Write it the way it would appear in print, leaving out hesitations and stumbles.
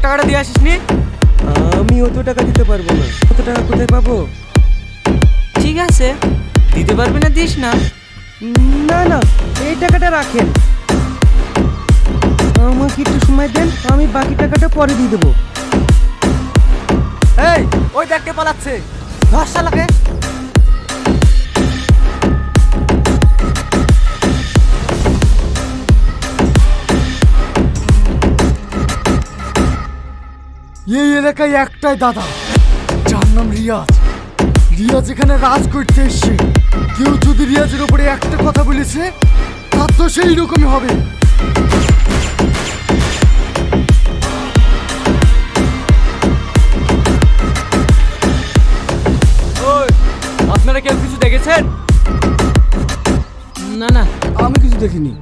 টাকাটা দিয়ে আসিস নি? আমি অত টাকা দিতে পারবো না। অত টাকা কোথায় পাবো? ঠিক আছে, দিতে পারবি না, দিস না। না না, এই টাকাটা রাখেন। আমাকে একটু সময় দেন, আমি বাকি টাকাটা পরে দিয়ে দেবো। এই, ওই দেখতে পালাচ্ছে, ধর শালাকে। এই এলাকায় একটাই দাদা, যার নাম রিয়াজ। রিয়াজ এখানে রাজ করতে এসছে। কেউ যদি রিয়াজের উপরে একটা কথা বলেছে, তার তো সেই রকমই হবে। ওই, আপনারা কেউ কিছু দেখেছেন? না না, আমি কিছু দেখিনি।